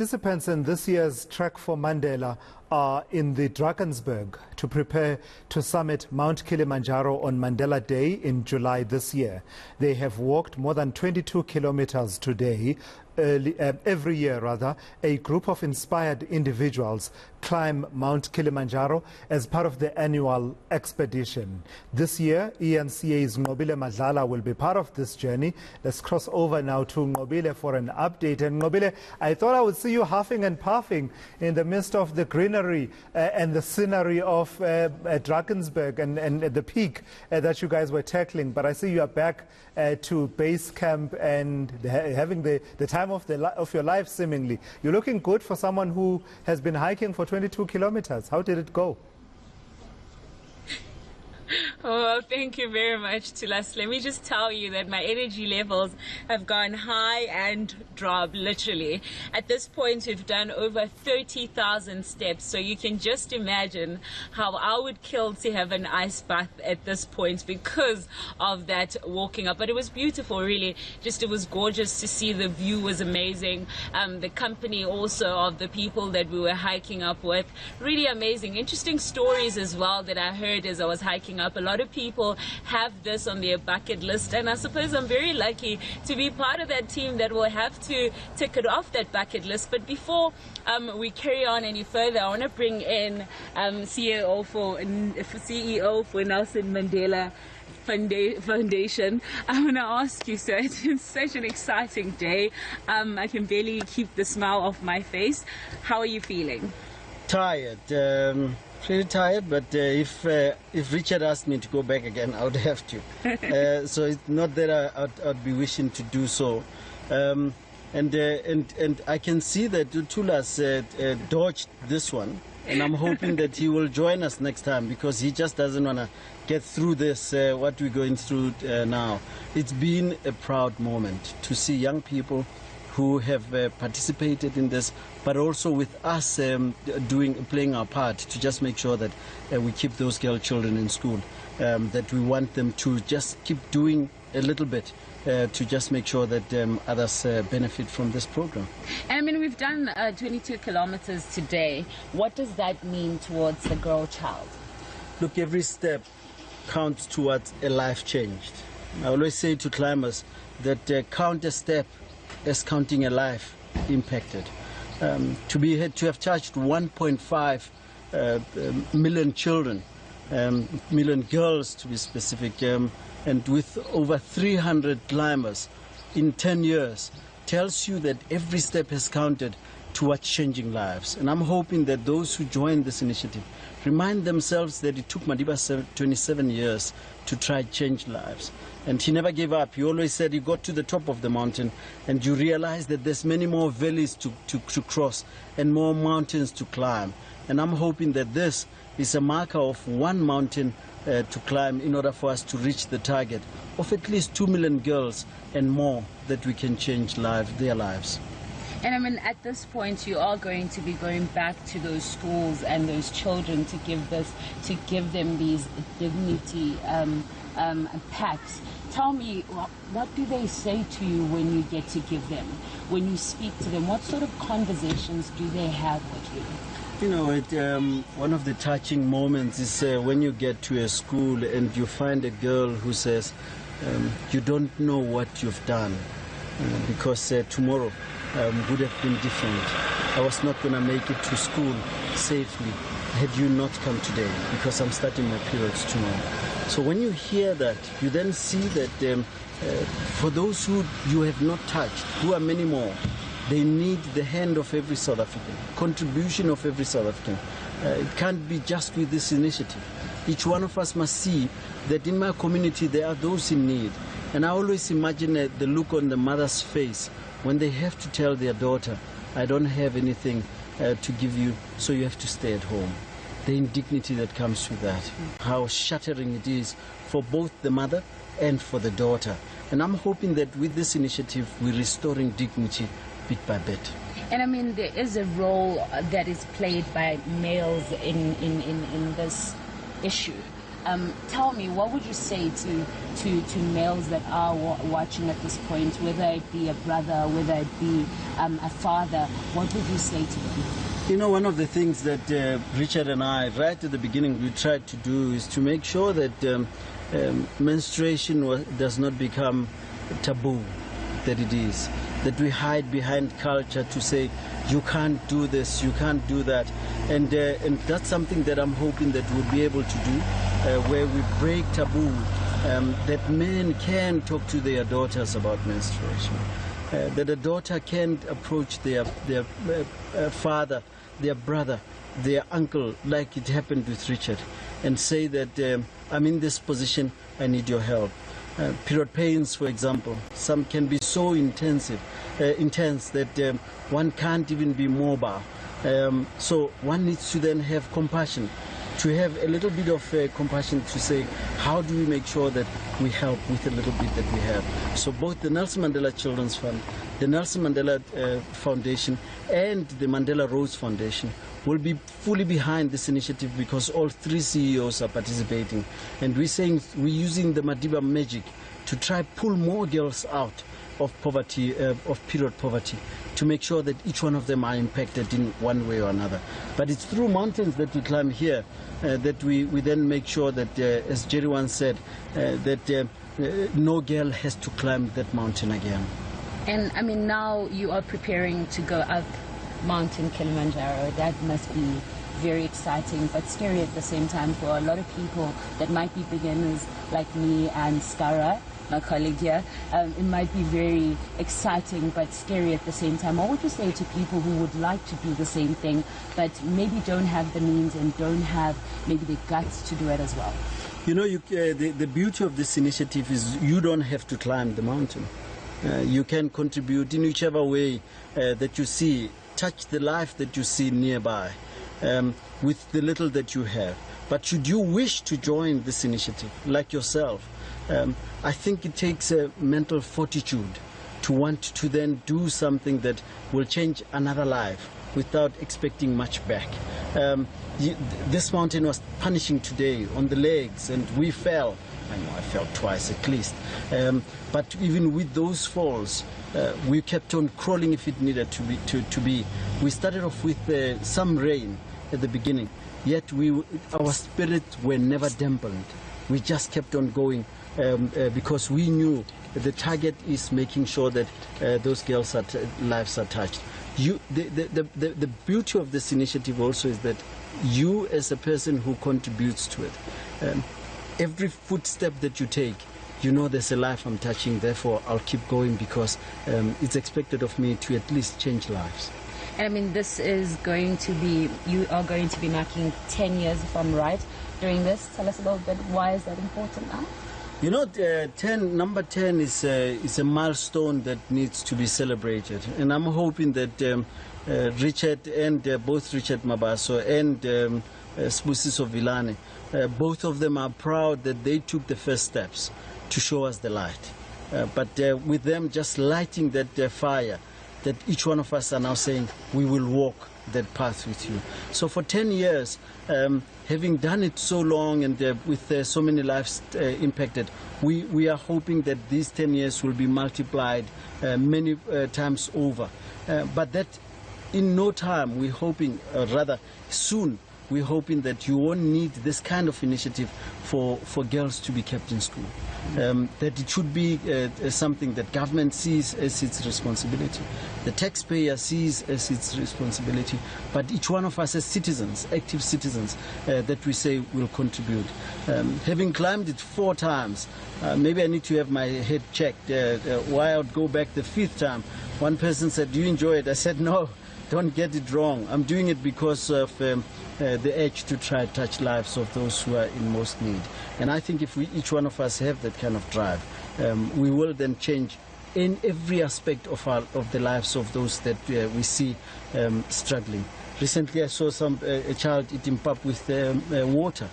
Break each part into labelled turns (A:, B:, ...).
A: Participants in this year's Trek4Mandela are in the Drakensburg to prepare to summit Mount Kilimanjaro on Mandela Day in July this year. They have walked more than 22 kilometers today. Every year, a group of inspired individuals climb Mount Kilimanjaro as part of the annual expedition. This year, eNCA's Nqobile Madlala will be part of this journey. Let's cross over now to Nqobile for an update. And Nqobile, I thought I would see you huffing and puffing in the midst of the greenery and the scenery of Drakensburg and the peak that you guys were tackling. But I see you are back to base camp and having the time of your life, seemingly. You're looking good for someone who has been hiking for 22 kilometers. How did it go?
B: Oh, thank you very much, Tulas. Let me just tell you that my energy levels have gone high and dropped, literally. At this point, we've done over 30,000 steps, so you can just imagine how I would kill to have an ice bath at this point because of that walking up. But it was beautiful, really. Just, it was gorgeous to see. The view was amazing. The company also of the people that we were hiking up with, really amazing. Interesting stories as well that I heard as I was hiking up. A lot of people have this on their bucket list, and I suppose I'm very lucky to be part of that team that will have to tick it off that bucket list. But before we carry on any further, I want to bring in CEO for Nelson Mandela Foundation. I want to ask you, sir, it's been such an exciting day. I can barely keep the smile off my face. How are you feeling?
C: Tired. Pretty tired, but if Richard asked me to go back again, I would have to. So it's not that I'd be wishing to do so. And I can see that Tulas dodged this one, and I'm hoping that he will join us next time because he just doesn't want to get through this, what we're going through now. It's been a proud moment to see young people who have participated in this, but also with us playing our part to just make sure that we keep those girl children in school, that we want them to just keep doing a little bit to just make sure that others benefit from this program.
B: And I mean, we've done 22 kilometers today. What does that mean towards the girl child?
C: Look, every step counts towards a life changed. I always say to climbers that count a step as counting a life impacted. To have touched 1.5 million children, million girls to be specific, and with over 300 climbers in 10 years, tells you that every step has counted towards changing lives. And I'm hoping that those who join this initiative remind themselves that it took Madiba 27 years to try to change lives. And he never gave up. He always said he got to the top of the mountain and you realize that there's many more valleys to cross and more mountains to climb. And I'm hoping that this is a marker of one mountain to climb in order for us to reach the target of at least 2 million girls and more that we can change their lives.
B: And I mean, at this point, you are going to be going back to those schools and those children to give them these dignity packs. Tell me, what do they say to you when you get to give them? When you speak to them, what sort of conversations do they have with you?
C: You know, one of the touching moments is when you get to a school and you find a girl who says, you don't know what you've done because tomorrow would have been different. I was not going to make it to school safely had you not come today because I'm starting my periods tomorrow. So when you hear that, you then see that for those who you have not touched, who are many more, they need the hand of every South African, contribution of every South African. It can't be just with this initiative. Each one of us must see that in my community there are those in need. And I always imagine the look on the mother's face when they have to tell their daughter, I don't have anything to give you, so you have to stay at home. The indignity that comes with that, how shattering it is for both the mother and for the daughter. And I'm hoping that with this initiative, we're restoring dignity bit by bit.
B: And I mean, there is a role that is played by males in this issue. Tell me, what would you say to males that are watching at this point, whether it be a brother, whether it be a father, what would you say to them?
C: You know, one of the things that Richard and I, right at the beginning, we tried to do is to make sure that menstruation does not become taboo, that it is. That we hide behind culture to say, you can't do this, you can't do that. And that's something that I'm hoping that we'll be able to do, where we break taboo, that men can talk to their daughters about menstruation. That a daughter can approach their father, their brother, their uncle, like it happened with Richard, and say that I'm in this position, I need your help. Period pains, for example, some can be so intense that one can't even be mobile. So one needs to then have compassion, to have a little bit of compassion to say, how do we make sure that we help with a little bit that we have? So both the Nelson Mandela Children's Fund, the Nelson Mandela Foundation, and the Mandela Rose Foundation will be fully behind this initiative, because all three CEOs are participating. And we're using the Madiba magic to try pull more girls out of poverty, of period poverty, to make sure that each one of them are impacted in one way or another. But it's through mountains that we climb here that we then make sure that, as Jerry once said, that no girl has to climb that mountain again.
B: And I mean, now you are preparing to go up Mount Kilimanjaro. That must be very exciting but scary at the same time for a lot of people that might be beginners like me and Skara, my colleague here. It might be very exciting but scary at the same time. What would you say to people who would like to do the same thing but maybe don't have the means and don't have maybe the guts to do it as well?
C: You know, the beauty of this initiative is you don't have to climb the mountain. You can contribute in whichever way that you see, touch the life that you see nearby with the little that you have. But should you wish to join this initiative, like yourself, I think it takes a mental fortitude to want to then do something that will change another life without expecting much back. This mountain was punishing today on the legs, and we fell. I know I fell twice at least. But even with those falls, we kept on crawling if it needed to be. We started off with some rain at the beginning, yet our spirits were never dampened. We just kept on going because we knew the target is making sure that those girls' lives are touched. The beauty of this initiative also is that you, as a person who contributes to it, every footstep that you take, you know there's a life I'm touching, therefore I'll keep going, because it's expected of me to at least change lives.
B: And I mean, this is going to be, you are going to be marking 10 years, if I'm right, doing this. Tell us a little bit, why is that important now?
C: You know, number 10 is a milestone that needs to be celebrated. And I'm hoping that Richard and both Richard Mabaso and Sbusiso Vilane, both of them are proud that they took the first steps to show us the light. But with them just lighting that fire, that each one of us are now saying, we will walk that path with you. So for 10 years, having done it so long and with so many lives impacted, we are hoping that these 10 years will be multiplied many times over. But that in no time, we're hoping, rather soon, we're hoping that you won't need this kind of initiative for girls to be kept in school. That it should be something that government sees as its responsibility, the taxpayer sees as its responsibility, but each one of us as citizens, active citizens, that we say will contribute. Having climbed it 4 times, maybe I need to have my head checked. Why I would go back the 5th time. One person said, do you enjoy it? I said, no. Don't get it wrong. I'm doing it because of the edge to try to touch lives of those who are in most need. And I think if each one of us have that kind of drive, we will then change in every aspect of the lives of those that we see struggling. Recently I saw a child eating pap with water.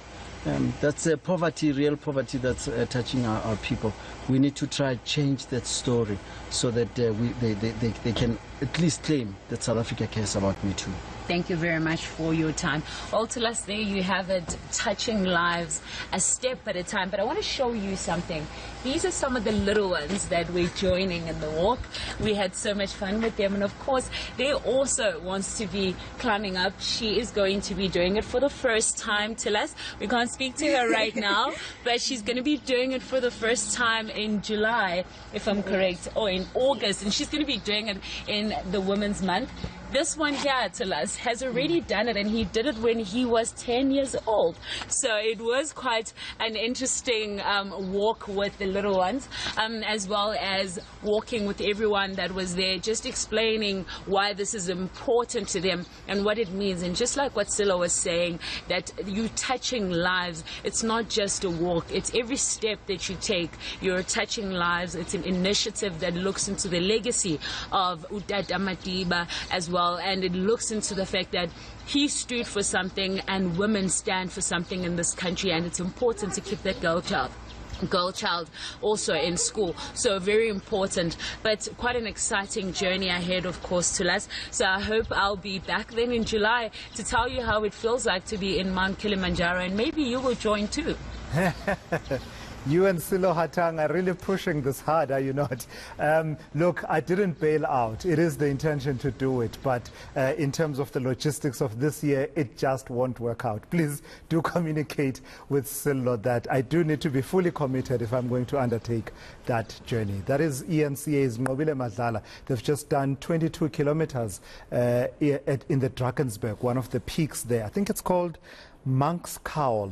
C: That's poverty, real poverty that's touching our people. We need to try change that story so that they can at least claim that South Africa cares about Me Too.
B: Thank you very much for your time. Well, to us, there you have it, touching lives a step at a time. But I want to show you something. These are some of the little ones that we're joining in the walk. We had so much fun with them. And of course, they also wants to be climbing up. She is going to be doing it for the first time, Tilas. We can't speak to her right now, but she's going to be doing it for the first time in July, if I'm correct, or in August. And she's going to be doing it in the Women's Month. This one here, Tilas, has already done it, and he did it when he was 10 years old. So it was quite an interesting walk with the little ones, as well as walking with everyone that was there, just explaining why this is important to them and what it means. And just like what Silla was saying, that you touching lives, it's not just a walk, it's every step that you take. You're touching lives. It's an initiative that looks into the legacy of Utata Matiba as well. And it looks into the fact that he stood for something and women stand for something in this country, and it's important to keep that girl child also in school. So very important, but quite an exciting journey ahead, of course, to us. So I hope I'll be back then in July to tell you how it feels like to be in Mount Kilimanjaro, and maybe you will join too.
A: You and Silo Hatang are really pushing this hard, are you not? Look, I didn't bail out. It is the intention to do it, but in terms of the logistics of this year, it just won't work out. Please do communicate with Silo that I do need to be fully committed if I'm going to undertake that journey. That is eNCA's Nqobile Madlala. They've just done 22 kilometers in the Drakensburg, one of the peaks there. I think it's called Monk's Cowl,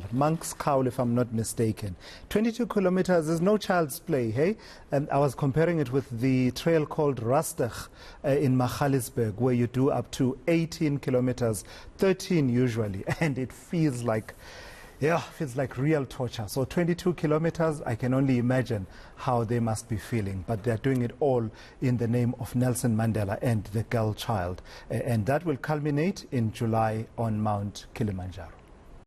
A: if I'm not mistaken. 22 kilometers is no child's play, hey? And I was comparing it with the trail called Rastach in Magaliesburg, where you do up to 18 kilometers, 13 usually, and it feels like real torture. So 22 kilometers, I can only imagine how they must be feeling. But they're doing it all in the name of Nelson Mandela and the girl child. And that will culminate in July on Mount Kilimanjaro.